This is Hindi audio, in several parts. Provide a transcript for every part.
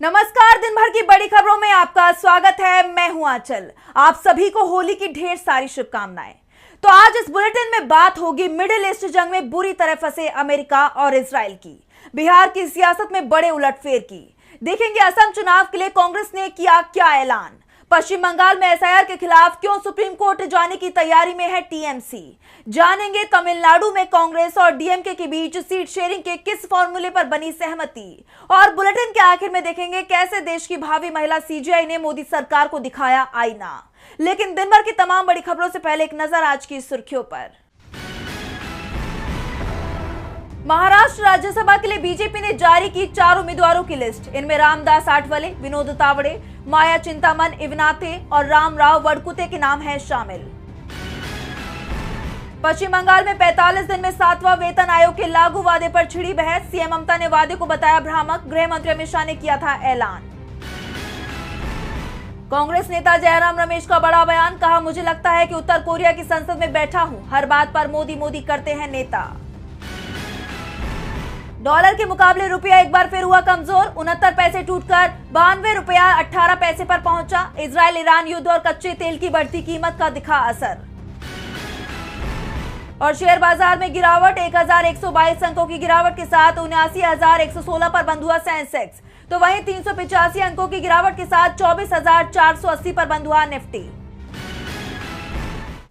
नमस्कार, दिन भर की बड़ी खबरों में आपका स्वागत है। मैं हूं आंचल। आप सभी को होली की ढेर सारी शुभकामनाएं। तो आज इस बुलेटिन में बात होगी मिडिल ईस्ट जंग में बुरी तरह फंसे अमेरिका और इजराइल की, बिहार की सियासत में बड़े उलटफेर की, देखेंगे असम चुनाव के लिए कांग्रेस ने किया क्या ऐलान, पश्चिम बंगाल में एसआईआर के खिलाफ क्यों सुप्रीम कोर्ट जाने की तैयारी में है टीएमसी, जानेंगे तमिलनाडु में कांग्रेस और डीएमके के बीच सीट शेयरिंग के किस फॉर्मूले पर बनी सहमति, और बुलेटिन के आखिर में देखेंगे कैसे देश की भावी महिला सीजेआई ने मोदी सरकार को दिखाया आईना। लेकिन दिन भर की तमाम बड़ी खबरों से पहले एक नजर आज की सुर्खियों पर। महाराष्ट्र राज्यसभा के लिए बीजेपी ने जारी की 4 उम्मीदवारों की लिस्ट। इनमें रामदास आठवले, विनोद तावड़े, माया चिंतामन इवनाथे और रामराव वडकुते के नाम हैं शामिल। पश्चिम बंगाल में 45 दिन में 7वां वेतन आयोग के लागू वादे पर छिड़ी बहस। सीएम ममता ने वादे को बताया भ्रामक, गृह मंत्री अमित शाह ने किया था ऐलान। कांग्रेस नेता जयराम रमेश का बड़ा बयान, कहा मुझे लगता है कि उत्तर कोरिया की संसद में बैठा हूं, हर बात पर मोदी मोदी करते हैं नेता। डॉलर के मुकाबले रुपया एक बार फिर हुआ कमजोर, 69 पैसे टूटकर 92 रुपया 18 पैसे पर पहुंचा। इजराइल ईरान युद्ध और कच्चे तेल की बढ़ती कीमत का दिखा असर। और शेयर बाजार में गिरावट, 1122 अंकों की गिरावट के साथ 79,116 पर बंद हुआ सेंसेक्स, तो वहीं 385 अंकों की गिरावट के साथ 24,480 पर बंद हुआ निफ्टी।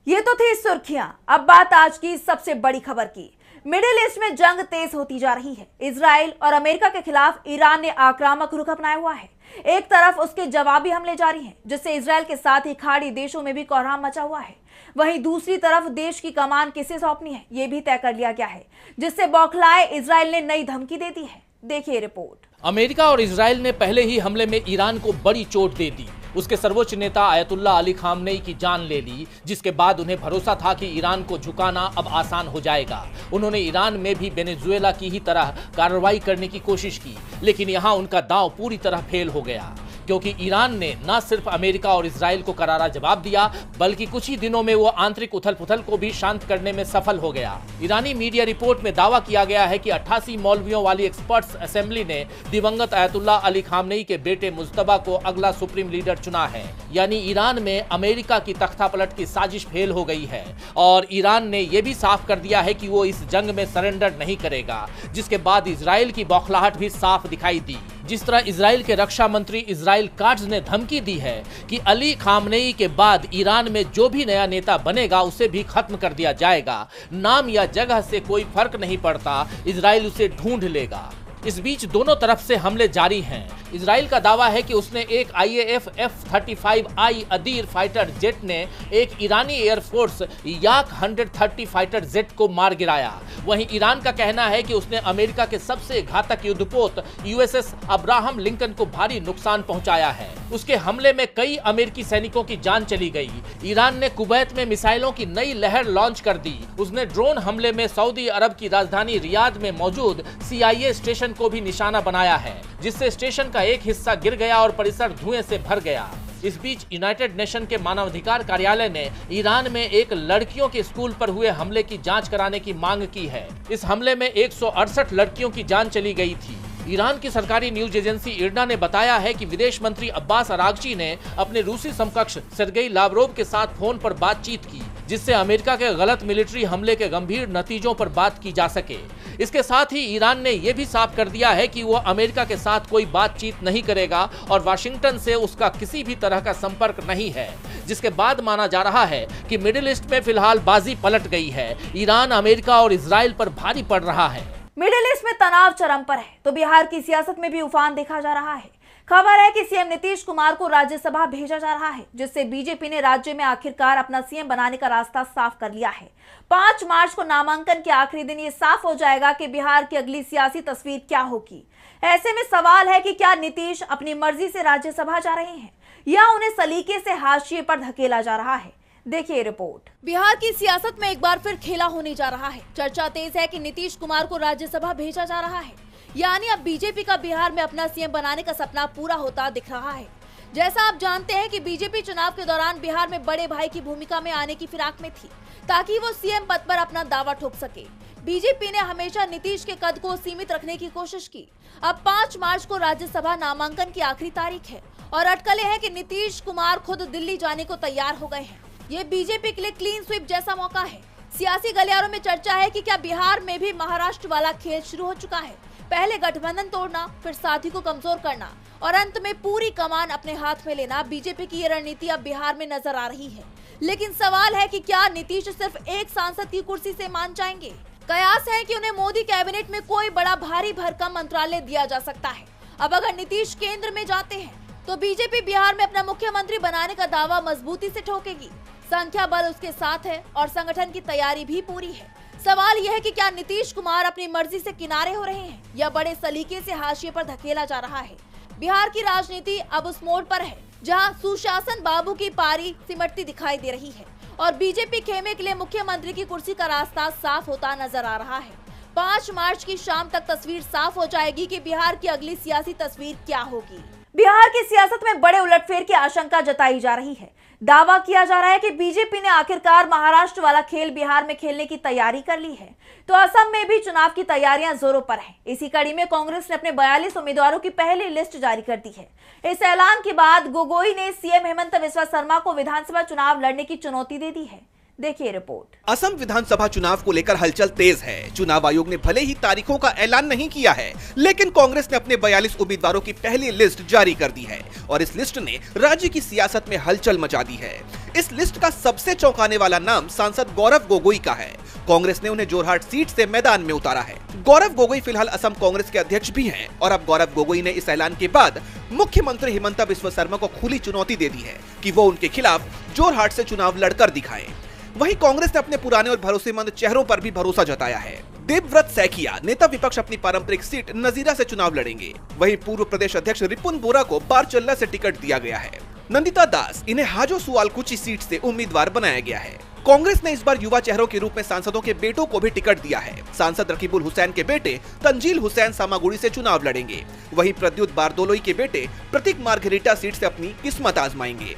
ये तो थी सुर्खियां। अब बात आज की सबसे बड़ी खबर की। मिडिल ईस्ट में जंग तेज होती जा रही है। इजराइल और अमेरिका के खिलाफ ईरान ने आक्रामक रुख अपनाया हुआ है। एक तरफ उसके जवाबी हमले जारी हैं, जिससे इजराइल के साथ ही खाड़ी देशों में भी कोहराम मचा हुआ है। वहीं दूसरी तरफ देश की कमान किसे सौंपनी है, यह भी तय कर लिया गया है, जिससे बौखलाए इजराइल ने नई धमकी दे दी है। देखिए रिपोर्ट। अमेरिका और इजराइल ने पहले ही हमले में ईरान को बड़ी चोट दे दी। उसके सर्वोच्च नेता आयतुल्ला अली खामनेई की जान ले ली, जिसके बाद उन्हें भरोसा था कि ईरान को झुकाना अब आसान हो जाएगा। उन्होंने ईरान में भी वेनेजुएला की ही तरह कार्रवाई करने की कोशिश की, लेकिन यहां उनका दांव पूरी तरह फेल हो गया, क्योंकि ईरान ने न सिर्फ अमेरिका और इजराइल को करारा जवाब दिया, बल्कि कुछ ही दिनों में वो आंतरिक उथल-पुथल को भी शांत करने में सफल हो गया। ईरानी मीडिया रिपोर्ट में दावा किया गया है कि 88 मौलवियों वाली एक्सपर्ट्स असेंबली ने दिवंगत आयतुल्ला अली खामनेई के बेटे मुज्तबा को अगला सुप्रीम लीडर चुना है। यानी ईरान में अमेरिका की तख्तापलट की साजिश फेल हो गई है, और ईरान ने यह भी साफ कर दिया है कि वो इस जंग में सरेंडर नहीं करेगा, जिसके बाद इजराइल की बौखलाहट भी साफ दिखाई दी। जिस तरह इजराइल के रक्षा मंत्री इजराइल काट्ज ने धमकी दी है कि अली खामनेई के बाद ईरान में जो भी नया नेता बनेगा उसे भी खत्म कर दिया जाएगा, नाम या जगह से कोई फर्क नहीं पड़ता, इजराइल उसे ढूंढ लेगा। इस बीच दोनों तरफ से हमले जारी हैं। इजराइल का दावा है कि उसने एक IAF F-35I अदीर फाइटर जेट ने एक ईरानी एयरफोर्स याक 130 फाइटर जेट को मार गिराया। वहीं ईरान का कहना है कि उसने अमेरिका के सबसे घातक युद्धपोत USS अब्राहम लिंकन को भारी नुकसान पहुंचाया है। उसके हमले में कई अमेरिकी सैनिकों की जान चली गई। ईरान ने कुवैत में मिसाइलों की नई लहर लॉन्च कर दी। उसने ड्रोन हमले में सऊदी अरब की राजधानी रियाद में मौजूद CIA स्टेशन को भी निशाना बनाया है, जिससे स्टेशन का एक हिस्सा गिर गया और परिसर धुएं से भर गया। इस बीच यूनाइटेड नेशन के मानवाधिकार कार्यालय ने ईरान में एक लड़कियों के स्कूल पर हुए हमले की जांच कराने की मांग की है। इस हमले में 168 लड़कियों की जान चली गई थी। ईरान की सरकारी न्यूज एजेंसी इरना ने बताया है कि विदेश मंत्री अब्बास अरागची ने अपने रूसी समकक्ष सेर्गेई लावरोव के साथ फोन पर बातचीत की, जिससे अमेरिका के गलत मिलिट्री हमले के गंभीर नतीजों पर बात की जा सके। इसके साथ ही ईरान ने यह भी साफ कर दिया है कि वो अमेरिका के साथ कोई बातचीत नहीं करेगा और वाशिंगटन से उसका किसी भी तरह का संपर्क नहीं है, जिसके बाद माना जा रहा है कि मिडिल ईस्ट में फिलहाल बाजी पलट गई है। ईरान अमेरिका और इजराइल पर भारी पड़ रहा है। मिडिल ईस्ट में तनाव चरम पर है, तो बिहार की सियासत में भी उफान देखा जा रहा है। खबर है कि सीएम नीतीश कुमार को राज्यसभा भेजा जा रहा है, जिससे बीजेपी ने राज्य में आखिरकार अपना सीएम बनाने का रास्ता साफ कर लिया है। 5 मार्च को नामांकन के आखिरी दिन ये साफ हो जाएगा कि बिहार की अगली सियासी तस्वीर क्या होगी। ऐसे में सवाल है कि क्या नीतीश अपनी मर्जी से राज्यसभा जा रहे हैं या उन्हें सलीके से हाशिए पर धकेला जा रहा है। देखिए रिपोर्ट। बिहार की सियासत में एक बार फिर खेला होने जा रहा है। चर्चा तेज है कि नीतीश कुमार को राज्यसभा भेजा जा रहा है, यानी अब बीजेपी का बिहार में अपना सीएम बनाने का सपना पूरा होता दिख रहा है। जैसा आप जानते हैं कि बीजेपी चुनाव के दौरान बिहार में बड़े भाई की भूमिका में आने की फिराक में थी ताकि वो सीएम पद पर अपना दावा ठोक सके। बीजेपी ने हमेशा नीतीश के कद को सीमित रखने की कोशिश की। अब 5 मार्च को राज्यसभा नामांकन की आखिरी तारीख है और अटकलें हैं कि नीतीश कुमार खुद दिल्ली जाने को तैयार हो गए हैं। ये बीजेपी के लिए क्लीन स्वीप जैसा मौका है। सियासी गलियारों में चर्चा है कि क्या बिहार में भी महाराष्ट्र वाला खेल शुरू हो चुका है। पहले गठबंधन तोड़ना, फिर साथी को कमजोर करना और अंत में पूरी कमान अपने हाथ में लेना, बीजेपी की ये रणनीति अब बिहार में नजर आ रही है। लेकिन सवाल है कि क्या नीतीश सिर्फ एक सांसद की कुर्सी से मान जाएंगे? कयास है कि उन्हें मोदी कैबिनेट में कोई बड़ा भारी भरकम मंत्रालय दिया जा सकता है। अब अगर नीतीश केंद्र में जाते हैं तो बीजेपी बिहार में अपना मुख्यमंत्री बनाने का दावा मजबूती से ठोकेगी। संख्या बल उसके साथ है और संगठन की तैयारी भी पूरी है। सवाल यह है कि क्या नीतीश कुमार अपनी मर्जी से किनारे हो रहे हैं या बड़े सलीके से हाशिए पर धकेला जा रहा है। बिहार की राजनीति अब उस मोड़ पर है जहां सुशासन बाबू की पारी सिमटती दिखाई दे रही है और बीजेपी खेमे के लिए मुख्यमंत्री की कुर्सी का रास्ता साफ होता नजर आ रहा है। 5 मार्च की शाम तक तस्वीर साफ हो जाएगी कि बिहार की अगली सियासी तस्वीर क्या होगी। बिहार की सियासत में बड़े उलटफेर की आशंका जताई जा रही है। दावा किया जा रहा है कि बीजेपी ने आखिरकार महाराष्ट्र वाला खेल बिहार में खेलने की तैयारी कर ली है, तो असम में भी चुनाव की तैयारियां जोरों पर हैं। इसी कड़ी में कांग्रेस ने अपने 42 उम्मीदवारों की पहली लिस्ट जारी कर दी है। इस ऐलान के बाद गोगोई ने सीएम हेमंत बिस्वा शर्मा को विधानसभा चुनाव लड़ने की चुनौती दे दी है। देखिए रिपोर्ट। असम विधानसभा चुनाव को लेकर हलचल तेज है। चुनाव आयोग ने भले ही तारीखों का ऐलान नहीं किया है, लेकिन कांग्रेस ने अपने 42 उम्मीदवारों की पहली लिस्ट जारी कर दी है और इस लिस्ट ने राज्य की सियासत में हलचल मचा दी है। इस लिस्ट का सबसे चौंकाने वाला नाम सांसद गौरव गोगोई का है। कांग्रेस ने उन्हें जोरहाट सीट से मैदान में उतारा है। गौरव गोगोई फिलहाल असम कांग्रेस के अध्यक्ष भी हैं और अब गौरव गोगोई ने इस ऐलान के बाद मुख्यमंत्री हेमंत बिस्वा शर्मा को खुली चुनौती दे दी है कि वो उनके खिलाफ जोरहाट से चुनाव लड़कर दिखाएं। वहीं कांग्रेस ने अपने पुराने और भरोसेमंद चेहरों पर भी भरोसा जताया है। देवव्रत सैकिया नेता विपक्ष अपनी पारंपरिक सीट नजीरा से चुनाव लड़ेंगे। वहीं पूर्व प्रदेश अध्यक्ष रिपुन बोरा को बारचल्ला से टिकट दिया गया है। नंदिता दास इन्हें हाजो सुआलकुची सीट से उम्मीदवार बनाया गया है। कांग्रेस ने इस बार युवा चेहरों के रूप में सांसदों के बेटों को भी टिकट दिया है। सांसद रकीबुल हुसैन के बेटे तंजील हुसैन सामागुड़ी से चुनाव लड़ेंगे। वहीं प्रद्युत बारदोलोई के बेटे प्रतीक मार्घेरिटा सीट से अपनी किस्मत आजमाएंगे।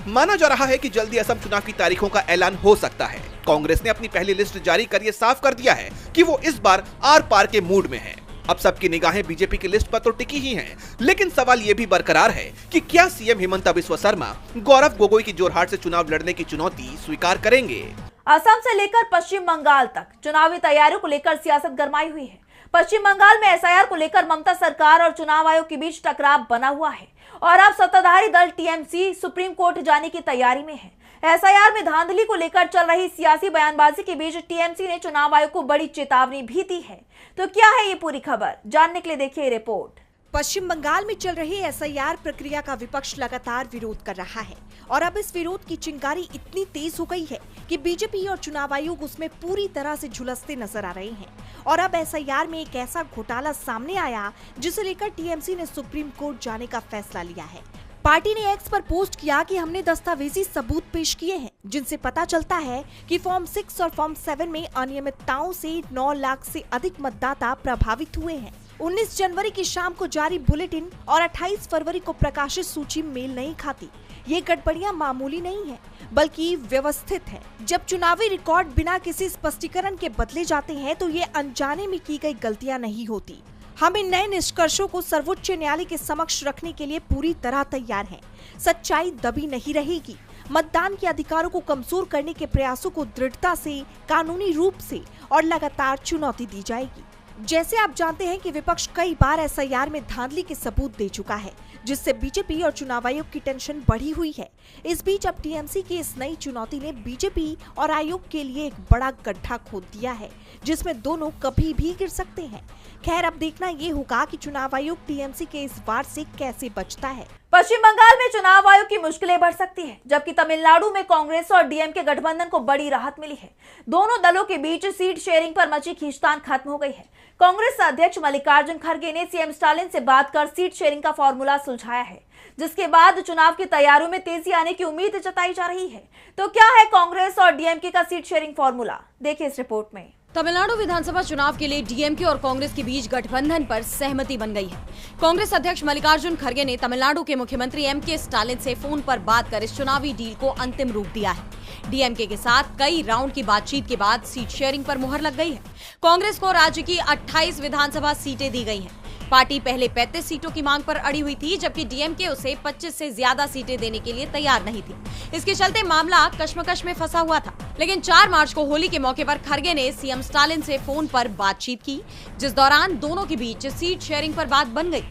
माना जा रहा है कि जल्दी असम चुनाव की तारीखों का ऐलान हो सकता है। कांग्रेस ने अपनी पहली लिस्ट जारी कर ये साफ कर दिया है कि वो इस बार आर पार के मूड में है। अब सबकी निगाहें बीजेपी की लिस्ट पर तो टिकी ही हैं, लेकिन सवाल ये भी बरकरार है कि क्या सीएम हेमंत बिस्वा शर्मा गौरव गोगोई की जोरहाट से चुनाव लड़ने की चुनौती स्वीकार करेंगे। असम से लेकर पश्चिम बंगाल तक चुनावी तैयारियों को लेकर सियासत गरमाई हुई है। पश्चिम बंगाल में एसआईआर को लेकर ममता सरकार और चुनाव आयोग के बीच टकराव बना हुआ है और अब सत्ताधारी दल टीएमसी सुप्रीम कोर्ट जाने की तैयारी में है। एसआईआर में धांधली को लेकर चल रही सियासी बयानबाजी के बीच टीएमसी ने चुनाव आयोग को बड़ी चेतावनी भी दी है। तो क्या है ये पूरी खबर, जानने के लिए देखिए रिपोर्ट। पश्चिम बंगाल में चल रही एसआईआर प्रक्रिया का विपक्ष लगातार विरोध कर रहा है और अब इस विरोध की चिंगारी इतनी तेज हो गई है कि बीजेपी और चुनाव आयोग उसमें पूरी तरह से झुलसते नजर आ रहे हैं। और अब एसआईआर में एक ऐसा घोटाला सामने आया जिसे लेकर टीएमसी ने सुप्रीम कोर्ट जाने का फैसला लिया है। पार्टी ने एक्स पर पोस्ट किया कि हमने दस्तावेजी सबूत पेश किए हैं जिनसे पता चलता है कि फॉर्म 6 और फॉर्म 7 में अनियमितताओं से 9 लाख से अधिक मतदाता प्रभावित हुए हैं। 19 जनवरी की शाम को जारी बुलेटिन और 28 फरवरी को प्रकाशित सूची मेल नहीं खाती। ये गड़बड़ियां मामूली नहीं है बल्कि व्यवस्थित है। जब चुनावी रिकॉर्ड बिना किसी स्पष्टीकरण के बदले जाते हैं तो ये अनजाने में की गई गलतियां नहीं होती। हम इन नए निष्कर्षों को सर्वोच्च न्यायालय के समक्ष रखने के लिए पूरी तरह तैयार हैं। सच्चाई दबी नहीं रहेगी। मतदान के अधिकारों को कमजोर करने के प्रयासों को दृढ़ता से, कानूनी रूप से और लगातार चुनौती दी जाएगी। जैसे आप जानते हैं कि विपक्ष कई बार एसआईआर में धांधली के सबूत दे चुका है, जिससे बीजेपी और चुनाव आयोग की टेंशन बढ़ी हुई है। इस बीच अब टीएमसी की इस नई चुनौती ने बीजेपी और आयोग के लिए एक बड़ा गड्ढा खोद दिया है, जिसमें दोनों कभी भी गिर सकते हैं। खैर, अब देखना ये होगा कि चुनाव आयोग टीएमसी के इस वार से कैसे बचता है। पश्चिम बंगाल में चुनाव आयोग की मुश्किलें बढ़ सकती है, जबकि तमिलनाडु में कांग्रेस और डीएमके गठबंधन को बड़ी राहत मिली है। दोनों दलों के बीच सीट शेयरिंग पर मची खींचतान खत्म हो गई है। कांग्रेस अध्यक्ष मल्लिकार्जुन खड़गे ने सीएम स्टालिन से बात कर सीट शेयरिंग का फॉर्मूला सुलझाया है, जिसके बाद चुनाव की तैयारियों में तेजी आने की उम्मीद जताई जा रही है। तो क्या है कांग्रेस और डीएमके का सीट शेयरिंग फॉर्मूला, देखिए इस रिपोर्ट में। तमिलनाडु विधानसभा चुनाव के लिए डीएमके और कांग्रेस के बीच गठबंधन पर सहमति बन गई है। कांग्रेस अध्यक्ष मल्लिकार्जुन खड़गे ने तमिलनाडु के मुख्यमंत्री एमके स्टालिन से फोन पर बात कर इस चुनावी डील को अंतिम रूप दिया है। डीएमके के साथ कई राउंड की बातचीत के बाद सीट शेयरिंग पर मुहर लग गई है। कांग्रेस को राज्य की 28 विधानसभा सीटें दी गई हैं। पार्टी पहले 35 सीटों की मांग पर अड़ी हुई थी, जबकि डीएमके उसे 25 से ज्यादा सीटें देने के लिए तैयार नहीं थी। इसके चलते मामला कश्मकश में फंसा हुआ था। लेकिन 4 मार्च को होली के मौके पर खड़गे ने सीएम स्टालिन से फोन पर बातचीत की, जिस दौरान दोनों के बीच सीट शेयरिंग पर बात बन गई।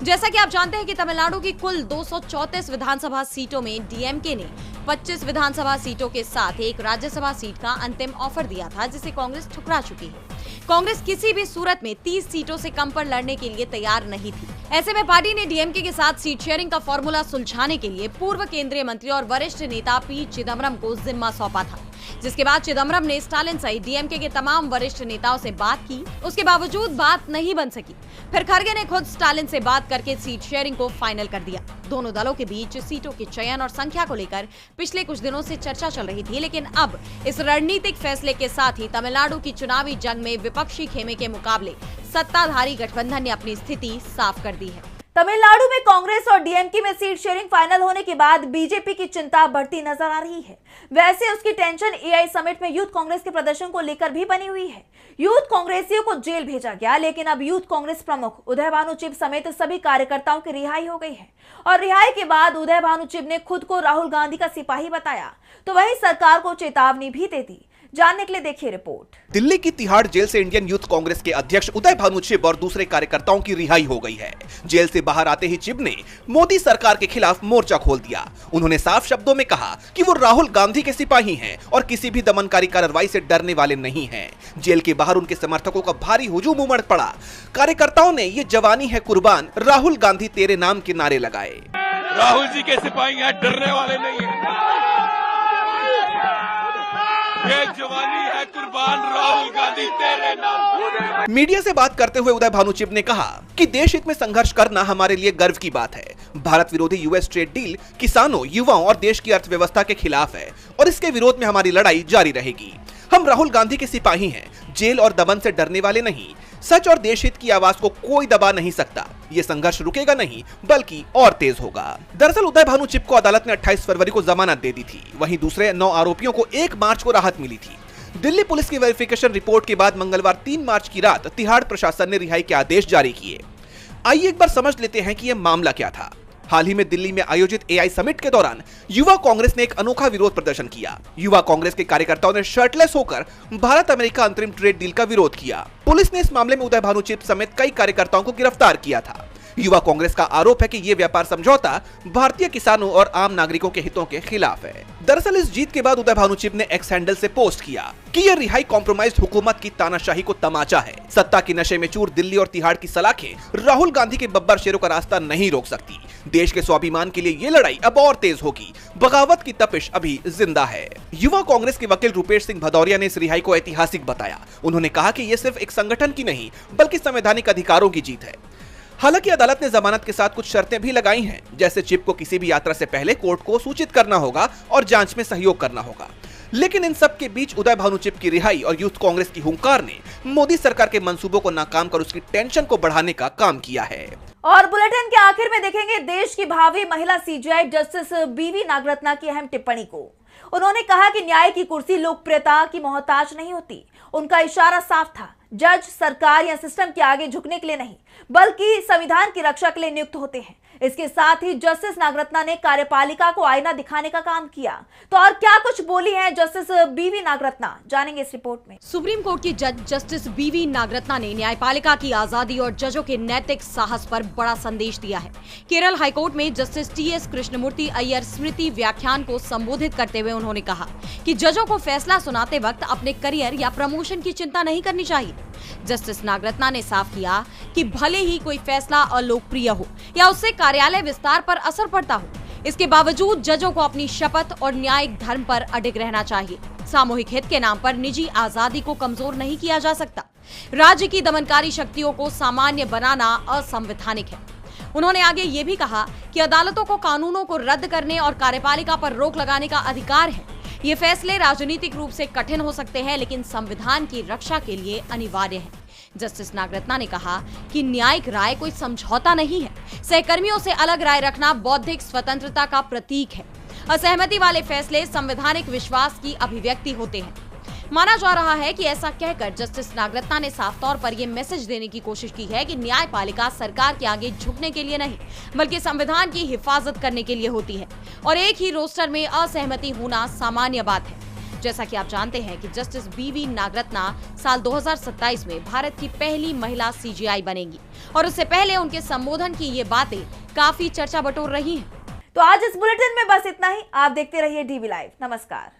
जैसा कि आप जानते हैं कि तमिलनाडु की कुल 234 विधानसभा सीटों में डीएमके ने 25 विधानसभा सीटों के साथ एक राज्यसभा सीट का अंतिम ऑफर दिया था, जिसे कांग्रेस ठुकरा चुकी है। कांग्रेस किसी भी सूरत में 30 सीटों से कम पर लड़ने के लिए तैयार नहीं थी। ऐसे में पार्टी ने डीएमके के साथ सीट शेयरिंग का फॉर्मूला सुलझाने के लिए पूर्व केंद्रीय मंत्री और वरिष्ठ नेता पी चिदम्बरम को जिम्मा सौंपा था, जिसके बाद चिदम्बरम ने स्टालिन सहित डीएमके के तमाम वरिष्ठ नेताओं से बात की। उसके बावजूद बात नहीं बन सकी। फिर खड़गे ने खुद स्टालिन से बात करके सीट शेयरिंग को फाइनल कर दिया। दोनों दलों के बीच सीटों के चयन और संख्या को लेकर पिछले कुछ दिनों से चर्चा चल रही थी, लेकिन अब इस रणनीतिक फैसले के साथ ही तमिलनाडु की चुनावी जंग में विपक्षी खेमे के मुकाबले सत्ताधारी गठबंधन ने अपनी स्थिति साफ कर दी है। तमिलनाडु में कांग्रेस और डीएमके में सीट शेयरिंग फाइनल होने के बाद बीजेपी की चिंता बढ़ती नजर आ रही है। वैसे उसकी टेंशन एआई समिट में यूथ कांग्रेस के प्रदर्शन को लेकर भी बनी हुई है। यूथ कांग्रेसियों को जेल भेजा गया, लेकिन अब यूथ कांग्रेस प्रमुख उदय भानु चिब समेत सभी कार्यकर्ताओं की रिहाई हो गई है। और रिहाई के बाद उदय भानु चिब ने खुद को राहुल गांधी का सिपाही बताया, तो वहीं सरकार को चेतावनी भी दे दी। जानने के लिए देखिए रिपोर्ट। दिल्ली की तिहाड़ जेल से इंडियन यूथ कांग्रेस के अध्यक्ष उदय भानु चिब और दूसरे कार्यकर्ताओं की रिहाई हो गई है। जेल से बाहर आते ही चिब ने मोदी सरकार के खिलाफ मोर्चा खोल दिया। उन्होंने साफ शब्दों में कहा कि वो राहुल गांधी के सिपाही हैं और किसी भी दमनकारी कार्रवाई से डरने वाले नहीं हैं। जेल के बाहर उनके समर्थकों का भारी हुजूम उमड़ पड़ा। कार्यकर्ताओं ने ये जवानी है कुर्बान, राहुल गांधी तेरे नाम के नारे लगाए। राहुल जी के सिपाही हैं, डरने वाले नहीं हैं। ये जवानी है कुर्बान, राहुल गांधी तेरे नाम। मीडिया से बात करते हुए उदय भानु चिब ने कहा कि देश हित में संघर्ष करना हमारे लिए गर्व की बात है। भारत विरोधी यूएस ट्रेड डील किसानों, युवाओं और देश की अर्थव्यवस्था के खिलाफ है और इसके विरोध में हमारी लड़ाई जारी रहेगी। हम राहुल गांधी के सिपाही हैं, जेल और दमन से डरने वाले नहीं। सच और देश हित की आवाज को कोई दबा नहीं सकता। ये संघर्ष रुकेगा नहीं, बल्कि और तेज होगा। दरअसल उदय भानु चिब को अदालत ने 28 फरवरी को जमानत दे दी थी। वहीं दूसरे 9 आरोपियों को 1 मार्च को राहत मिली थी। दिल्ली पुलिस की वेरिफिकेशन रिपोर्ट के बाद मंगलवार 3 मार्च की रात तिहाड़ प्रशासन ने रिहाई के आदेश जारी किए। आइए एक बार समझ लेते हैं कि यह मामला क्या था। हाल ही में दिल्ली में आयोजित एआई समिट के दौरान युवा कांग्रेस ने एक अनोखा विरोध प्रदर्शन किया। युवा कांग्रेस के कार्यकर्ताओं ने शर्टलेस होकर भारत अमेरिका अंतरिम ट्रेड डील का विरोध किया। पुलिस ने इस मामले में उदय भानु चिब समेत कई कार्यकर्ताओं को गिरफ्तार किया था। युवा कांग्रेस का आरोप है कि ये व्यापार समझौता भारतीय किसानों और आम नागरिकों के हितों के खिलाफ है। दरअसल इस जीत के बाद उदय भानु चिब ने एक्स हैंडल से पोस्ट किया कि यह रिहाई कॉम्प्रोमाइज्ड हुकूमत की तानाशाही को तमाचा है। सत्ता की नशे में चूर दिल्ली और तिहाड़ की सलाखें राहुल गांधी के बब्बर शेरों का रास्ता नहीं रोक सकती। देश के स्वाभिमान के लिए ये लड़ाई अब और तेज होगी। बगावत की तपिश अभी जिंदा है। युवा कांग्रेस के वकील रूपेश सिंह भदौरिया ने इस रिहाई को ऐतिहासिक बताया। उन्होंने कहा कि ये सिर्फ एक संगठन की नहीं, बल्कि संवैधानिक अधिकारों की जीत है। हालांकि अदालत ने जमानत के साथ कुछ शर्तें भी लगाई हैं, जैसे चिब को किसी भी यात्रा से पहले कोर्ट को सूचित करना होगा और जांच में सहयोग करना होगा। लेकिन इन सब के बीच उदय भानु चिब की रिहाई और यूथ कांग्रेस की हुंकार ने मोदी सरकार के मंसूबों को नाकाम कर उसकी टेंशन को बढ़ाने का काम किया है। और बुलेटिन के आखिर में देखेंगे देश की भावी महिला सीजीआई जस्टिस बीवी नागरत्ना की अहम टिप्पणी को। उन्होंने कहा कि न्याय की कुर्सी लोकप्रियता की मोहताज नहीं होती। उनका इशारा साफ था, जज सरकार या सिस्टम के आगे झुकने के लिए नहीं, बल्कि संविधान की रक्षा के लिए नियुक्त होते हैं। इसके साथ ही जस्टिस नागरत्ना ने कार्यपालिका को आईना दिखाने का काम किया। तो और क्या कुछ बोली है जस्टिस बीवी नागरत्ना, जानेंगे इस रिपोर्ट में। सुप्रीम कोर्ट की जज जस्टिस बीवी नागरत्ना ने न्यायपालिका की आजादी और जजों के नैतिक साहस पर बड़ा संदेश दिया है। केरल हाईकोर्ट में जस्टिस टीएस कृष्णमूर्ति अय्यर स्मृति व्याख्यान को संबोधित करते हुए उन्होंने कहा कि जजों को फैसला सुनाते वक्त अपने करियर या प्रमोशन की चिंता नहीं करनी चाहिए। जस्टिस नागरत्ना ने साफ किया कि भले ही कोई फैसला अलोकप्रिय हो या उससे कार्यालय विस्तार पर असर पड़ता हो, इसके बावजूद जजों को अपनी शपथ और न्यायिक धर्म पर अडिग रहना चाहिए। सामूहिक हित के नाम पर निजी आजादी को कमजोर नहीं किया जा सकता। राज्य की दमनकारी शक्तियों को सामान्य बनाना असंवैधानिक है। उन्होंने आगे ये भी कहा कि अदालतों को कानूनों को रद्द करने और कार्यपालिका पर रोक लगाने का अधिकार है, ये फैसले राजनीतिक रूप से कठिन हो सकते हैं, लेकिन संविधान की रक्षा के लिए अनिवार्य है। जस्टिस नागरत्ना ने कहा कि न्यायिक राय कोई समझौता नहीं है। सहकर्मियों से अलग राय रखना बौद्धिक स्वतंत्रता का प्रतीक है। असहमति वाले फैसले संवैधानिक विश्वास की अभिव्यक्ति होते हैं। माना जा रहा है कि ऐसा कहकर जस्टिस नागरत्ना ने साफ तौर पर यह मैसेज देने की कोशिश की है कि न्यायपालिका सरकार के आगे झुकने के लिए नहीं, बल्कि संविधान की हिफाजत करने के लिए होती है और एक ही रोस्टर में असहमति होना सामान्य बात है। जैसा कि आप जानते हैं कि जस्टिस बीवी नागरत्ना साल 2027 में भारत की पहली महिला CJI बनेंगी और उससे पहले उनके संबोधन की ये बातें काफी चर्चा बटोर रही हैं। तो आज इस बुलेटिन में बस इतना ही। आप देखते रहिए DV लाइव। नमस्कार।